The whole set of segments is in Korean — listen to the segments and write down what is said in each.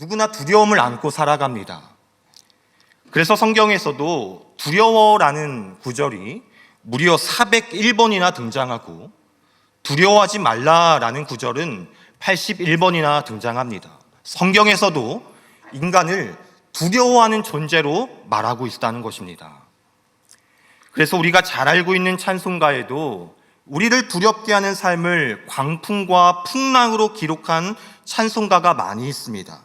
누구나 두려움을 안고 살아갑니다. 그래서 성경에서도 두려워라는 구절이 무려 401번이나 등장하고 두려워하지 말라라는 구절은 81번이나 등장합니다. 성경에서도 인간을 두려워하는 존재로 말하고 있다는 것입니다. 그래서 우리가 잘 알고 있는 찬송가에도 우리를 두렵게 하는 삶을 광풍과 풍랑으로 기록한 찬송가가 많이 있습니다.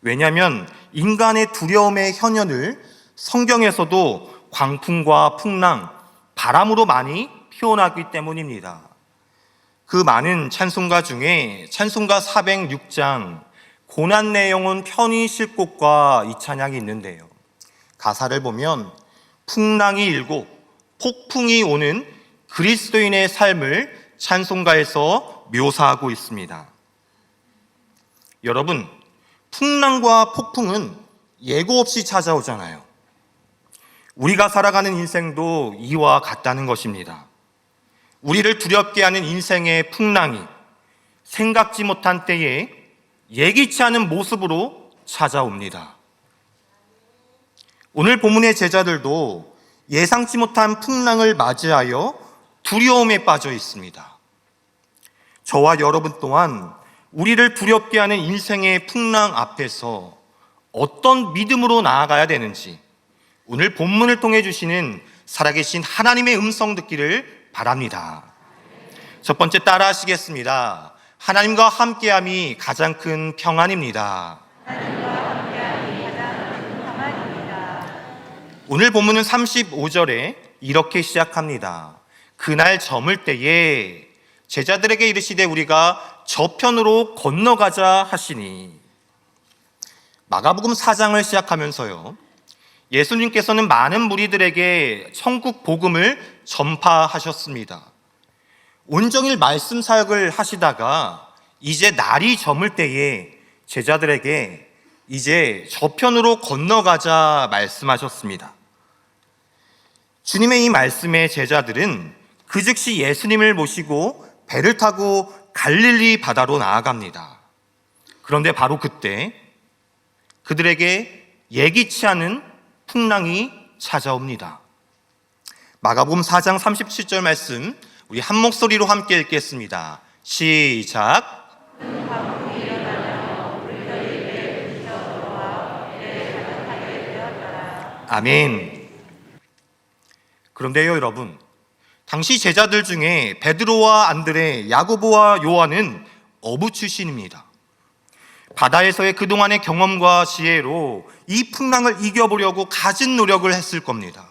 왜냐하면 인간의 두려움의 현현을 성경에서도 광풍과 풍랑, 바람으로 많이 표현하기 때문입니다. 그 많은 찬송가 중에 찬송가 406장 고난 내용은 편히 쉴 곳과 이 찬양이 있는데요. 가사를 보면 풍랑이 일고 폭풍이 오는 그리스도인의 삶을 찬송가에서 묘사하고 있습니다. 여러분, 풍랑과 폭풍은 예고 없이 찾아오잖아요. 우리가 살아가는 인생도 이와 같다는 것입니다. 우리를 두렵게 하는 인생의 풍랑이 생각지 못한 때에 예기치 않은 모습으로 찾아옵니다. 오늘 본문의 제자들도 예상치 못한 풍랑을 맞이하여 두려움에 빠져 있습니다. 저와 여러분 또한 우리를 두렵게 하는 인생의 풍랑 앞에서 어떤 믿음으로 나아가야 되는지 오늘 본문을 통해 주시는 살아계신 하나님의 음성 듣기를 바랍니다. 첫 번째 따라 하시겠습니다. 하나님과 함께함이 가장 큰 평안입니다. 오늘 본문은 35절에 이렇게 시작합니다. 그날 저물 때에 제자들에게 이르시되 우리가 저편으로 건너가자 하시니. 마가복음 4장을 시작하면서요, 예수님께서는 많은 무리들에게 천국 복음을 전파하셨습니다. 온종일 말씀 사역을 하시다가 이제 날이 저물 때에 제자들에게 이제 저편으로 건너가자 말씀하셨습니다. 주님의 이 말씀에 제자들은 그 즉시 예수님을 모시고 배를 타고 갈릴리 바다로 나아갑니다. 그런데 바로 그때 그들에게 예기치 않은 풍랑이 찾아옵니다. 마가복음 4장 37절 말씀 우리 한 목소리로 함께 읽겠습니다. 시작. 아멘. 그런데요 여러분, 당시 제자들 중에 베드로와 안드레, 야고보와 요한은 어부 출신입니다. 바다에서의 그동안의 경험과 지혜로 이 풍랑을 이겨보려고 갖은 노력을 했을 겁니다.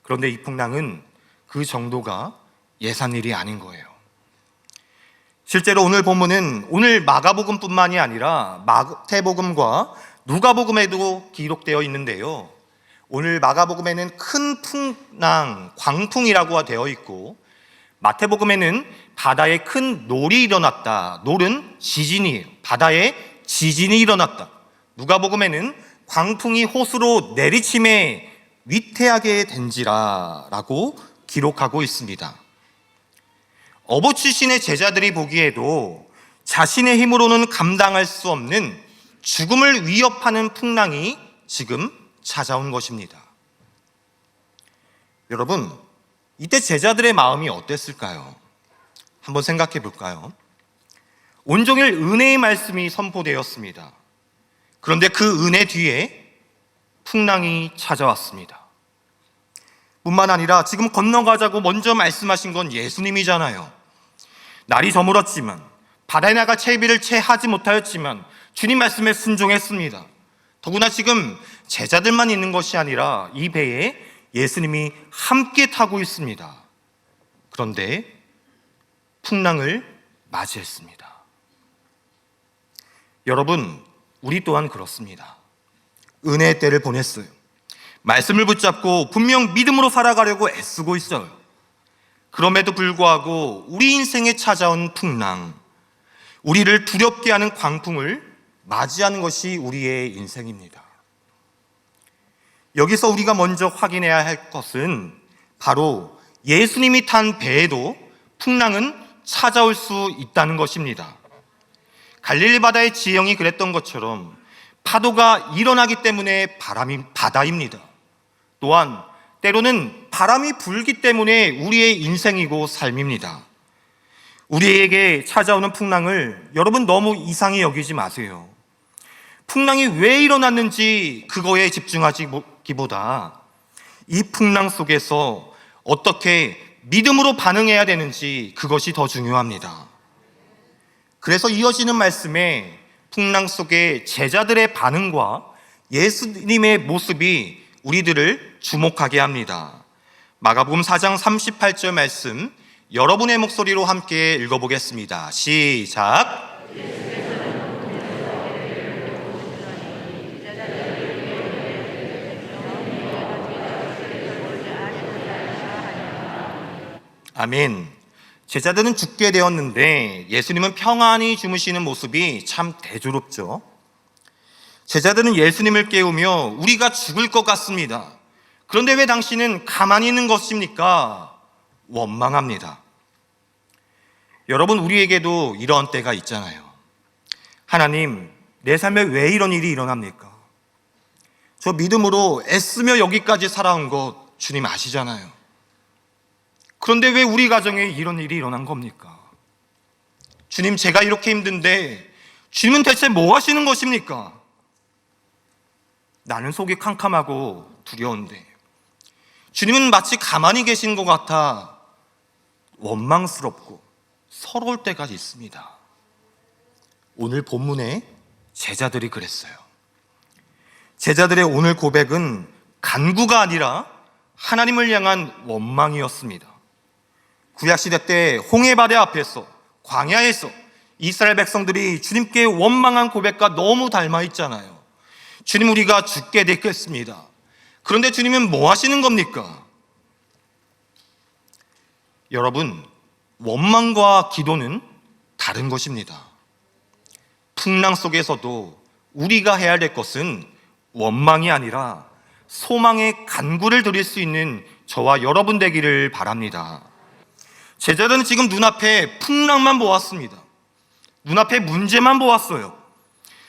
그런데 이 풍랑은 그 정도가 예산 일이 아닌 거예요. 실제로 오늘 본문은 오늘 마가복음뿐만이 아니라 마태복음과 누가복음에도 기록되어 있는데요. 오늘 마가복음에는 큰 풍랑, 광풍이라고 되어 있고 마태복음에는 바다에 큰 놀이 일어났다. 놀은 지진이에요. 바다에 지진이 일어났다. 누가복음에는 광풍이 호수로 내리침에 위태하게 된지라 라고 기록하고 있습니다. 어부 출신의 제자들이 보기에도 자신의 힘으로는 감당할 수 없는 죽음을 위협하는 풍랑이 지금 찾아온 것입니다. 여러분, 이때 제자들의 마음이 어땠을까요? 한번 생각해 볼까요? 온종일 은혜의 말씀이 선포되었습니다. 그런데 그 은혜 뒤에 풍랑이 찾아왔습니다. 뿐만 아니라 지금 건너가자고 먼저 말씀하신 건 예수님이잖아요. 날이 저물었지만 바다에 나가 채비를 채 하지 못하였지만 주님 말씀에 순종했습니다. 더구나 지금 제자들만 있는 것이 아니라 이 배에 예수님이 함께 타고 있습니다. 그런데 풍랑을 맞이했습니다. 여러분, 우리 또한 그렇습니다. 은혜의 때를 보냈어요. 말씀을 붙잡고 분명 믿음으로 살아가려고 애쓰고 있어요. 그럼에도 불구하고 우리 인생에 찾아온 풍랑, 우리를 두렵게 하는 광풍을 맞이하는 것이 우리의 인생입니다. 여기서 우리가 먼저 확인해야 할 것은 바로 예수님이 탄 배에도 풍랑은 찾아올 수 있다는 것입니다. 갈릴리 바다의 지형이 그랬던 것처럼 파도가 일어나기 때문에 바다입니다. 또한 때로는 바람이 불기 때문에 우리의 인생이고 삶입니다. 우리에게 찾아오는 풍랑을 여러분 너무 이상히 여기지 마세요. 풍랑이 왜 일어났는지 그거에 집중하기보다 이 풍랑 속에서 어떻게 믿음으로 반응해야 되는지 그것이 더 중요합니다. 그래서 이어지는 말씀에 풍랑 속의 제자들의 반응과 예수님의 모습이 우리들을 주목하게 합니다. 마가복음 4장 38절 말씀 여러분의 목소리로 함께 읽어보겠습니다. 시작. 아멘. 제자들은 죽게 되었는데 예수님은 평안히 주무시는 모습이 참 대조롭죠. 제자들은 예수님을 깨우며 우리가 죽을 것 같습니다. 그런데 왜 당신은 가만히 있는 것입니까? 원망합니다. 여러분, 우리에게도 이런 때가 있잖아요. 하나님, 내 삶에 왜 이런 일이 일어납니까? 저 믿음으로 애쓰며 여기까지 살아온 것 주님 아시잖아요. 그런데 왜 우리 가정에 이런 일이 일어난 겁니까? 주님, 제가 이렇게 힘든데 주님은 대체 뭐 하시는 것입니까? 나는 속이 캄캄하고 두려운데 주님은 마치 가만히 계신 것 같아 원망스럽고 서러울 때가 있습니다. 오늘 본문에 제자들이 그랬어요. 제자들의 오늘 고백은 간구가 아니라 하나님을 향한 원망이었습니다. 구약시대 때 홍해바다 앞에서 광야에서 이스라엘 백성들이 주님께 원망한 고백과 너무 닮아 있잖아요. 주님, 우리가 죽게 됐겠습니다. 그런데 주님은 뭐 하시는 겁니까? 여러분, 원망과 기도는 다른 것입니다. 풍랑 속에서도 우리가 해야 될 것은 원망이 아니라 소망의 간구를 드릴 수 있는 저와 여러분 되기를 바랍니다. 제자들은 지금 눈앞에 풍랑만 보았습니다. 눈앞에 문제만 보았어요.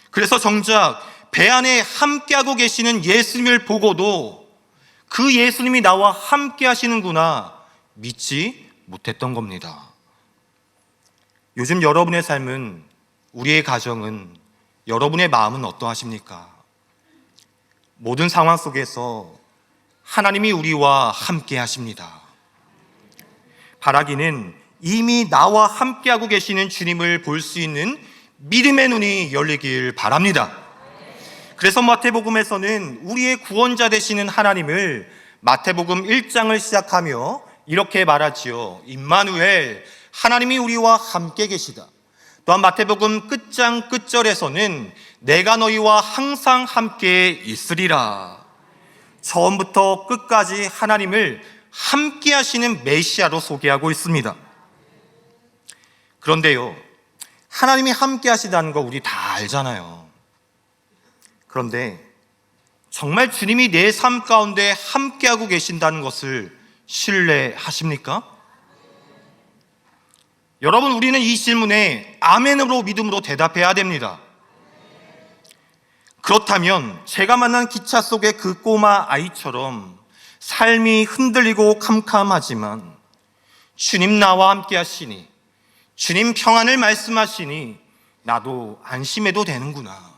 그래서 정작 배 안에 함께하고 계시는 예수님을 보고도 그 예수님이 나와 함께 하시는구나 믿지 못했던 겁니다. 요즘 여러분의 삶은, 우리의 가정은, 여러분의 마음은 어떠하십니까? 모든 상황 속에서 하나님이 우리와 함께 하십니다. 바라기는 이미 나와 함께하고 계시는 주님을 볼 수 있는 믿음의 눈이 열리길 바랍니다. 그래서 마태복음에서는 우리의 구원자 되시는 하나님을 마태복음 1장을 시작하며 이렇게 말하지요. 임마누엘, 하나님이 우리와 함께 계시다. 또한 마태복음 끝장 끝절에서는 내가 너희와 항상 함께 있으리라. 처음부터 끝까지 하나님을 함께 하시는 메시아로 소개하고 있습니다. 그런데요, 하나님이 함께 하시다는 거 우리 다 알잖아요. 그런데 정말 주님이 내 삶 가운데 함께하고 계신다는 것을 신뢰하십니까? 여러분, 우리는 이 질문에 아멘으로 믿음으로 대답해야 됩니다. 그렇다면 제가 만난 기차 속의 그 꼬마 아이처럼 삶이 흔들리고 캄캄하지만 주님 나와 함께 하시니, 주님 평안을 말씀하시니 나도 안심해도 되는구나.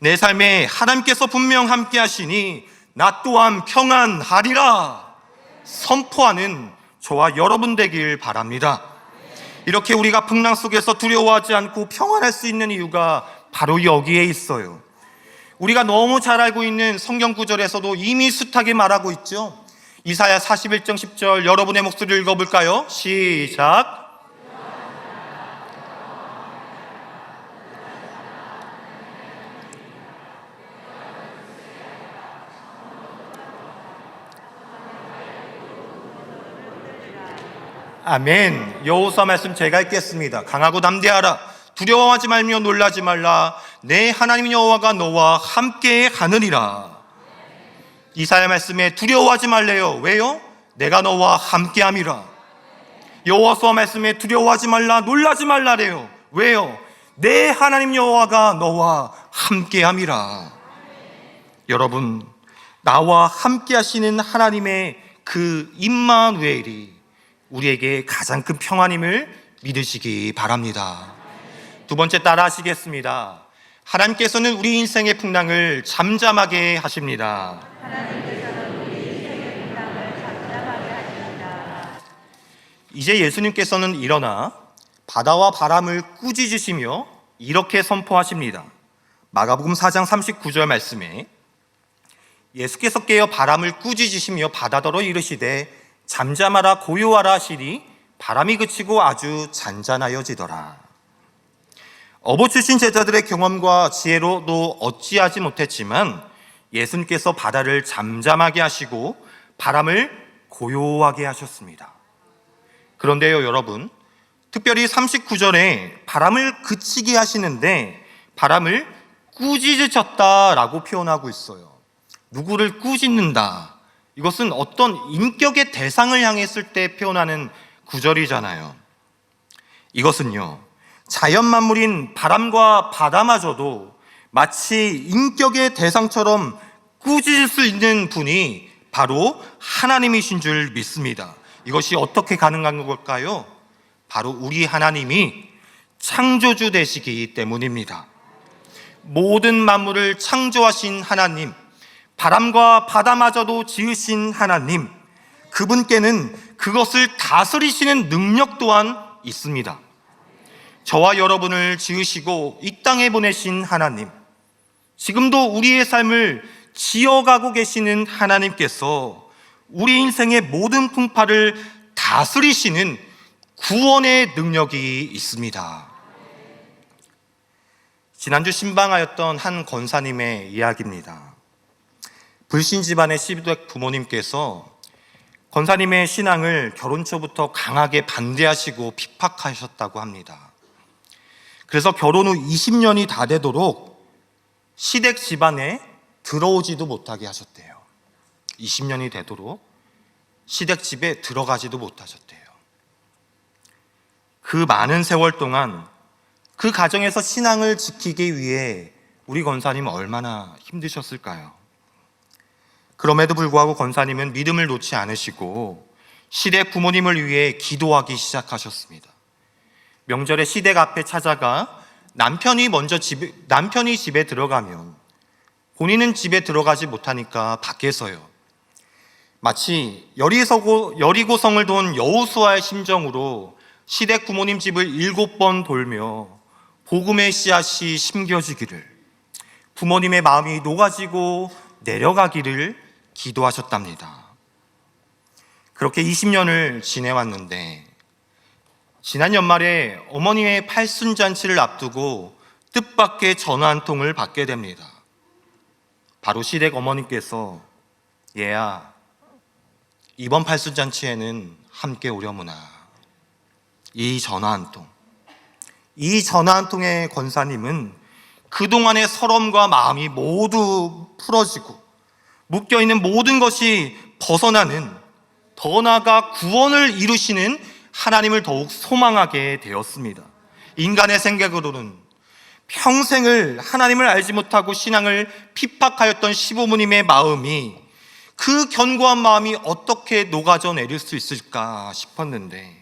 내 삶에 하나님께서 분명 함께 하시니 나 또한 평안하리라 선포하는 저와 여러분 되길 바랍니다. 이렇게 우리가 풍랑 속에서 두려워하지 않고 평안할 수 있는 이유가 바로 여기에 있어요. 우리가 너무 잘 알고 있는 성경 구절에서도 이미 숱하게 말하고 있죠. 이사야 41장 10절 여러분의 목소리를 읽어볼까요? 시작. 아멘. 여호수아 말씀 제가 읽겠습니다. 강하고 담대하라. 두려워하지 말며 놀라지 말라. 내 하나님 여호와가 너와 함께 하느니라. 이사야 말씀에 두려워하지 말래요. 왜요? 내가 너와 함께 함이라. 여호수아 말씀에 두려워하지 말라, 놀라지 말라래요. 왜요? 내 하나님 여호와가 너와 함께함이라. 여러분, 나와 함께 하시는 하나님의 그 임마누엘이 우리에게 가장 큰 평안임을 믿으시기 바랍니다. 두 번째, 따라 하시겠습니다. 하나님께서는 우리 인생의 풍랑을 잠잠하게 하십니다. 이제 예수님께서는 일어나 바다와 바람을 꾸짖으시며 이렇게 선포하십니다. 마가복음 4장 39절 말씀에 예수께서 깨어 바람을 꾸짖으시며 바다더러 이르시되 잠잠하라 고요하라 하시니 바람이 그치고 아주 잔잔하여지더라. 어부 출신 제자들의 경험과 지혜로도 어찌하지 못했지만 예수님께서 바다를 잠잠하게 하시고 바람을 고요하게 하셨습니다. 그런데요, 여러분, 특별히 39절에 바람을 그치게 하시는데 바람을 꾸짖으셨다라고 표현하고 있어요. 누구를 꾸짖는다. 이것은 어떤 인격의 대상을 향했을 때 표현하는 구절이잖아요. 이것은요, 자연 만물인 바람과 바다마저도 마치 인격의 대상처럼 꾸짖을 수 있는 분이 바로 하나님이신 줄 믿습니다. 이것이 어떻게 가능한 걸까요? 바로 우리 하나님이 창조주 되시기 때문입니다. 모든 만물을 창조하신 하나님, 바람과 바다마저도 지으신 하나님, 그분께는 그것을 다스리시는 능력 또한 있습니다. 저와 여러분을 지으시고 이 땅에 보내신 하나님, 지금도 우리의 삶을 지어가고 계시는 하나님께서 우리 인생의 모든 풍파를 다스리시는 구원의 능력이 있습니다. 지난주 신방하였던 한 권사님의 이야기입니다. 불신 집안의 시댁 부모님께서 권사님의 신앙을 결혼 초부터 강하게 반대하시고 핍박하셨다고 합니다. 그래서 결혼 후 20년이 다 되도록 시댁 집안에 들어오지도 못하게 하셨대요. 20년이 되도록 시댁 집에 들어가지도 못하셨대요. 그 많은 세월 동안 그 가정에서 신앙을 지키기 위해 우리 권사님은 얼마나 힘드셨을까요? 그럼에도 불구하고 권사님은 믿음을 놓지 않으시고 시댁 부모님을 위해 기도하기 시작하셨습니다. 명절에 시댁 앞에 찾아가 남편이 집에 들어가면 본인은 집에 들어가지 못하니까 밖에서요. 마치 여리고성을 돈 여호수아의 심정으로 시댁 부모님 집을 7번 돌며 복음의 씨앗이 심겨지기를, 부모님의 마음이 녹아지고 내려가기를 기도하셨답니다. 그렇게 20년을 지내왔는데 지난 연말에 어머니의 팔순잔치를 앞두고 뜻밖의 전화 한 통을 받게 됩니다. 바로 시댁 어머니께서 얘야, 이번 팔순잔치에는 함께 오려무나. 이 전화 한 통에 권사님은 그동안의 서러움과 마음이 모두 풀어지고 묶여있는 모든 것이 벗어나는, 더 나아가 구원을 이루시는 하나님을 더욱 소망하게 되었습니다. 인간의 생각으로는 평생을 하나님을 알지 못하고 신앙을 핍박하였던 시부모님의 마음이, 그 견고한 마음이 어떻게 녹아져 내릴 수 있을까 싶었는데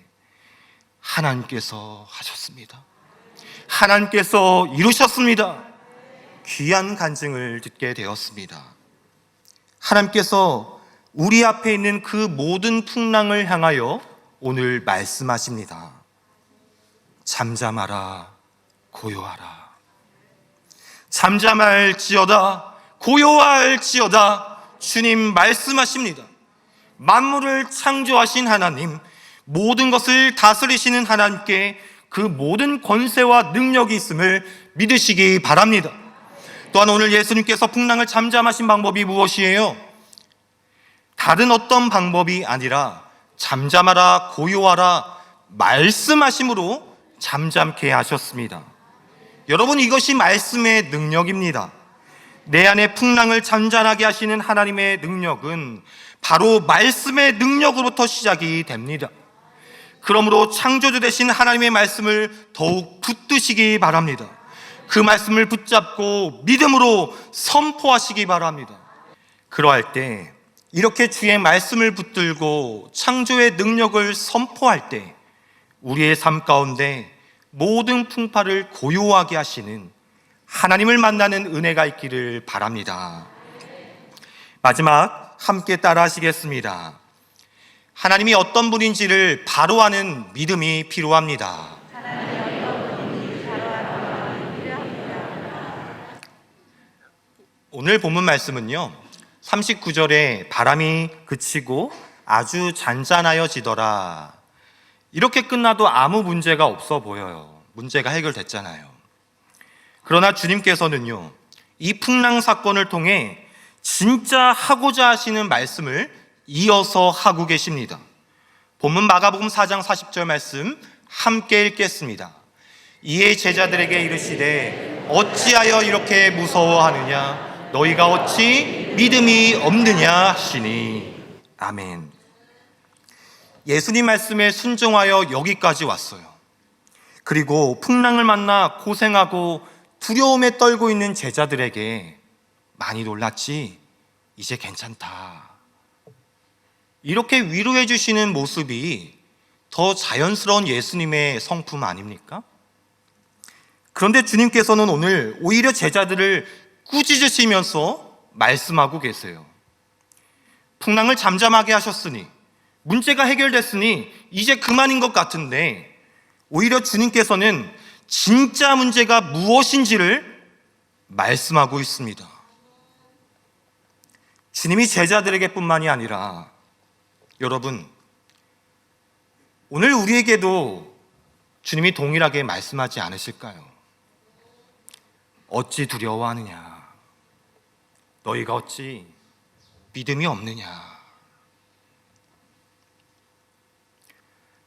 하나님께서 하셨습니다. 하나님께서 이루셨습니다. 귀한 간증을 듣게 되었습니다. 하나님께서 우리 앞에 있는 그 모든 풍랑을 향하여 오늘 말씀하십니다. 잠잠하라, 고요하라. 잠잠할지어다, 고요할지어다. 주님 말씀하십니다. 만물을 창조하신 하나님, 모든 것을 다스리시는 하나님께 그 모든 권세와 능력이 있음을 믿으시기 바랍니다. 또한 오늘 예수님께서 풍랑을 잠잠하신 방법이 무엇이에요? 다른 어떤 방법이 아니라 잠잠하라, 고요하라 말씀하심으로 잠잠케 하셨습니다. 여러분, 이것이 말씀의 능력입니다. 내 안에 풍랑을 잔잔하게 하시는 하나님의 능력은 바로 말씀의 능력으로부터 시작이 됩니다. 그러므로 창조주 되신 하나님의 말씀을 더욱 붙드시기 바랍니다. 그 말씀을 붙잡고 믿음으로 선포하시기 바랍니다. 그러할 때, 이렇게 주의 말씀을 붙들고 창조의 능력을 선포할 때 우리의 삶 가운데 모든 풍파를 고요하게 하시는 하나님을 만나는 은혜가 있기를 바랍니다. 마지막 함께 따라 하시겠습니다. 하나님이 어떤 분인지를 바로 아는 믿음이 필요합니다. 오늘 본문 말씀은요, 39절에 바람이 그치고 아주 잔잔하여지더라, 이렇게 끝나도 아무 문제가 없어 보여요. 문제가 해결됐잖아요. 그러나 주님께서는요, 이 풍랑 사건을 통해 진짜 하고자 하시는 말씀을 이어서 하고 계십니다. 본문 마가복음 4장 40절 말씀 함께 읽겠습니다. 이에 제자들에게 이르시되 어찌하여 이렇게 무서워하느냐, 너희가 어찌 믿음이 없느냐 하시니. 아멘. 예수님 말씀에 순종하여 여기까지 왔어요. 그리고 풍랑을 만나 고생하고 두려움에 떨고 있는 제자들에게 많이 놀랐지? 이제 괜찮다, 이렇게 위로해 주시는 모습이 더 자연스러운 예수님의 성품 아닙니까? 그런데 주님께서는 오늘 오히려 제자들을 꾸짖으시면서 말씀하고 계세요. 풍랑을 잠잠하게 하셨으니, 문제가 해결됐으니 이제 그만인 것 같은데, 오히려 주님께서는 진짜 문제가 무엇인지를 말씀하고 있습니다. 주님이 제자들에게 뿐만이 아니라 여러분, 오늘 우리에게도 주님이 동일하게 말씀하지 않으실까요? 어찌 두려워하느냐, 너희가 어찌 믿음이 없느냐.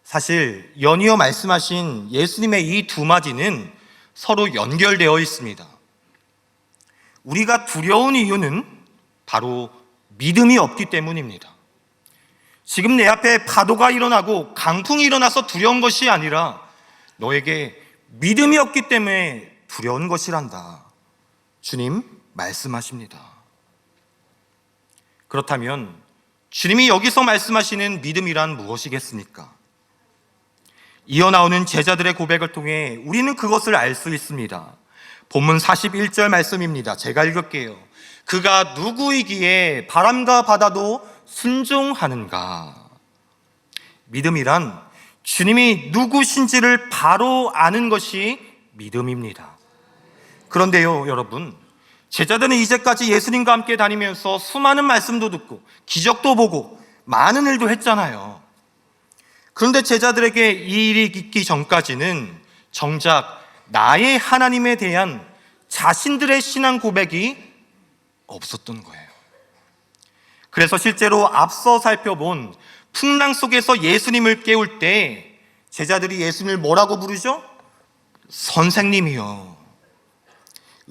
사실 연이어 말씀하신 예수님의 이 두 마디는 서로 연결되어 있습니다. 우리가 두려운 이유는 바로 믿음이 없기 때문입니다. 지금 내 앞에 파도가 일어나고 강풍이 일어나서 두려운 것이 아니라 너에게 믿음이 없기 때문에 두려운 것이란다, 주님 말씀하십니다. 그렇다면 주님이 여기서 말씀하시는 믿음이란 무엇이겠습니까? 이어 나오는 제자들의 고백을 통해 우리는 그것을 알 수 있습니다. 본문 41절 말씀입니다. 제가 읽을게요. 그가 누구이기에 바람과 바다도 순종하는가. 믿음이란 주님이 누구신지를 바로 아는 것이 믿음입니다. 그런데요, 여러분, 제자들은 이제까지 예수님과 함께 다니면서 수많은 말씀도 듣고 기적도 보고 많은 일도 했잖아요. 그런데 제자들에게 이 일이 있기 전까지는 정작 나의 하나님에 대한 자신들의 신앙 고백이 없었던 거예요. 그래서 실제로 앞서 살펴본 풍랑 속에서 예수님을 깨울 때 제자들이 예수님을 뭐라고 부르죠? 선생님이요.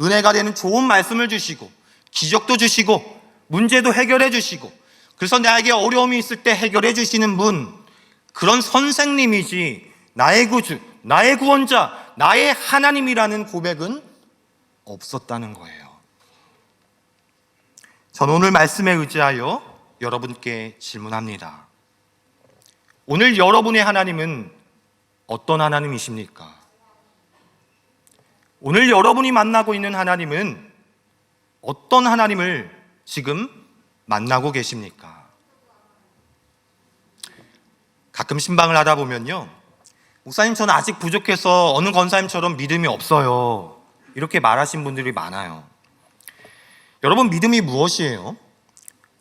은혜가 되는 좋은 말씀을 주시고 기적도 주시고 문제도 해결해 주시고, 그래서 나에게 어려움이 있을 때 해결해 주시는 분, 그런 선생님이지 나의 구주, 나의 구원자, 나의 하나님이라는 고백은 없었다는 거예요. 저는 오늘 말씀에 의지하여 여러분께 질문합니다. 오늘 여러분의 하나님은 어떤 하나님이십니까? 오늘 여러분이 만나고 있는 하나님은 어떤 하나님을 지금 만나고 계십니까? 가끔 신방을 하다 보면요, 목사님 저는 아직 부족해서 어느 권사님처럼 믿음이 없어요, 이렇게 말하신 분들이 많아요. 여러분, 믿음이 무엇이에요?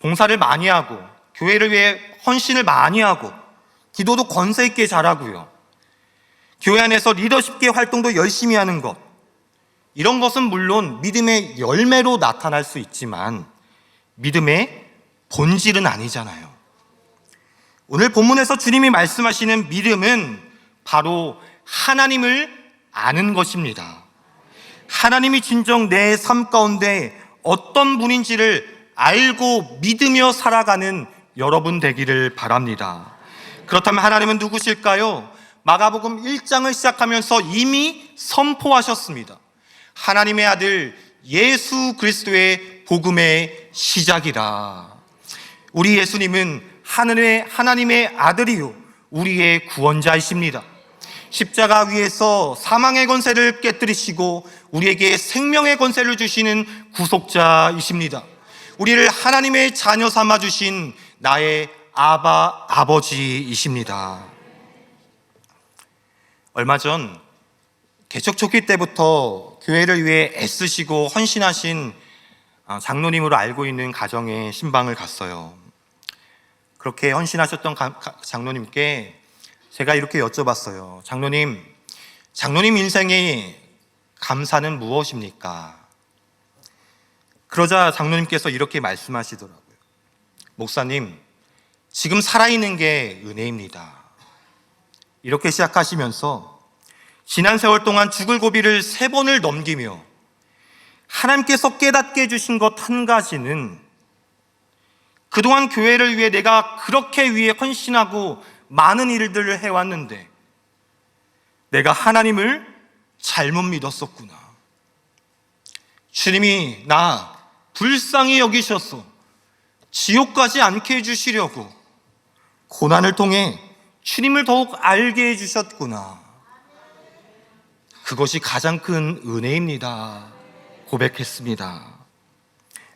봉사를 많이 하고 교회를 위해 헌신을 많이 하고 기도도 권세 있게 잘하고요, 교회 안에서 리더십계 활동도 열심히 하는 것, 이런 것은 물론 믿음의 열매로 나타날 수 있지만 믿음의 본질은 아니잖아요. 오늘 본문에서 주님이 말씀하시는 믿음은 바로 하나님을 아는 것입니다. 하나님이 진정 내 삶 가운데 어떤 분인지를 알고 믿으며 살아가는 여러분 되기를 바랍니다. 그렇다면 하나님은 누구실까요? 마가복음 1장을 시작하면서 이미 선포하셨습니다. 하나님의 아들 예수 그리스도의 복음의 시작이라. 우리 예수님은 하나님의 아들이요 우리의 구원자이십니다. 십자가 위에서 사망의 권세를 깨뜨리시고 우리에게 생명의 권세를 주시는 구속자이십니다. 우리를 하나님의 자녀 삼아 주신 나의 아버지이십니다. 얼마 전 개척 초기 때부터 교회를 위해 애쓰시고 헌신하신 장로님으로 알고 있는 가정에 신방을 갔어요. 그렇게 헌신하셨던 장로님께 제가 이렇게 여쭤봤어요. 장로님 인생의 감사는 무엇입니까? 그러자 장로님께서 이렇게 말씀하시더라고요. 목사님, 지금 살아있는 게 은혜입니다. 이렇게 시작하시면서 지난 세월 동안 죽을 고비를 3번을 넘기며 하나님께서 깨닫게 해주신 것 한 가지는 그동안 교회를 위해 내가 그렇게 위해 헌신하고 많은 일들을 해왔는데 내가 하나님을 잘못 믿었었구나. 주님이 나 불쌍히 여기셔서 지옥 가지 않게 해주시려고 고난을 통해 주님을 더욱 알게 해주셨구나. 그것이 가장 큰 은혜입니다. 고백했습니다.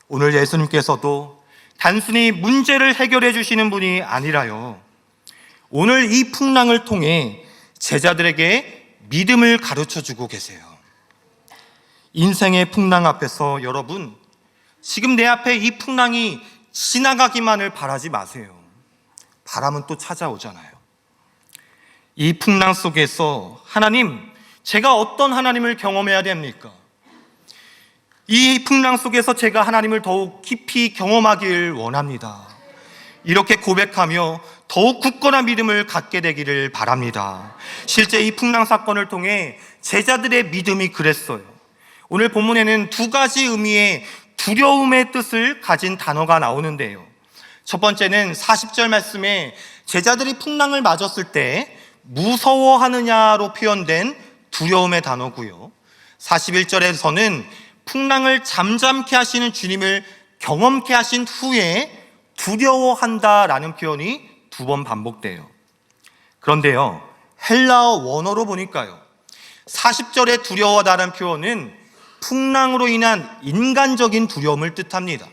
오늘 예수님께서도 단순히 문제를 해결해 주시는 분이 아니라요, 오늘 이 풍랑을 통해 제자들에게 믿음을 가르쳐 주고 계세요. 인생의 풍랑 앞에서 여러분, 지금 내 앞에 이 풍랑이 지나가기만을 바라지 마세요. 바람은 또 찾아오잖아요. 이 풍랑 속에서 하나님, 제가 어떤 하나님을 경험해야 됩니까? 이 풍랑 속에서 제가 하나님을 더욱 깊이 경험하길 원합니다. 이렇게 고백하며 더욱 굳건한 믿음을 갖게 되기를 바랍니다. 실제 이 풍랑 사건을 통해 제자들의 믿음이 그랬어요. 오늘 본문에는 2가지 의미의 두려움의 뜻을 가진 단어가 나오는데요. 첫 번째는 40절 말씀에 제자들이 풍랑을 맞았을 때 무서워하느냐로 표현된 두려움의 단어고요, 41절에서는 풍랑을 잠잠케 하시는 주님을 경험케 하신 후에 두려워한다라는 표현이 2번 반복돼요. 그런데요, 헬라어 원어로 보니까요, 40절에 두려워하다는 표현은 풍랑으로 인한 인간적인 두려움을 뜻합니다.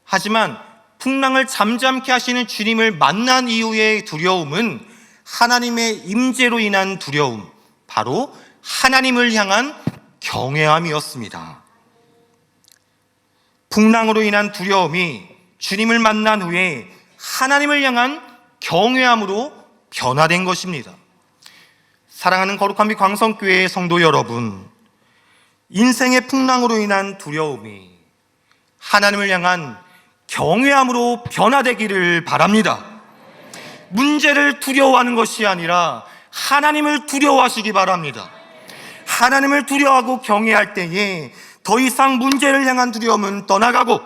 하지만 풍랑을 잠잠케 하시는 주님을 만난 이후의 두려움은 하나님의 임재로 인한 두려움, 바로 하나님을 향한 경외함이었습니다. 풍랑으로 인한 두려움이 주님을 만난 후에 하나님을 향한 경외함으로 변화된 것입니다. 사랑하는 거룩한 빛 광성교회의 성도 여러분, 인생의 풍랑으로 인한 두려움이 하나님을 향한 경외함으로 변화되기를 바랍니다. 문제를 두려워하는 것이 아니라 하나님을 두려워하시기 바랍니다. 하나님을 두려워하고 경외할 때에 더 이상 문제를 향한 두려움은 떠나가고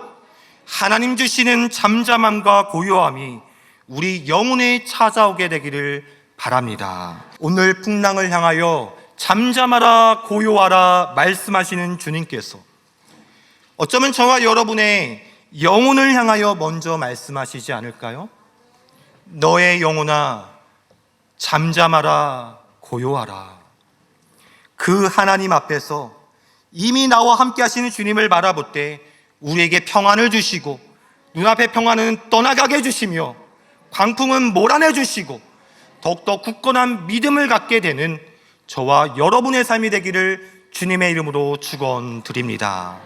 하나님 주시는 잠잠함과 고요함이 우리 영혼에 찾아오게 되기를 바랍니다. 오늘 풍랑을 향하여 잠잠하라 고요하라 말씀하시는 주님께서 어쩌면 저와 여러분의 영혼을 향하여 먼저 말씀하시지 않을까요? 너의 영혼아 잠잠하라 고요하라. 그 하나님 앞에서 이미 나와 함께 하시는 주님을 바라볼 때 우리에게 평안을 주시고 눈앞의 평안은 떠나가게 해주시며 광풍은 몰아내 주시고 더욱더 굳건한 믿음을 갖게 되는 저와 여러분의 삶이 되기를 주님의 이름으로 축원드립니다.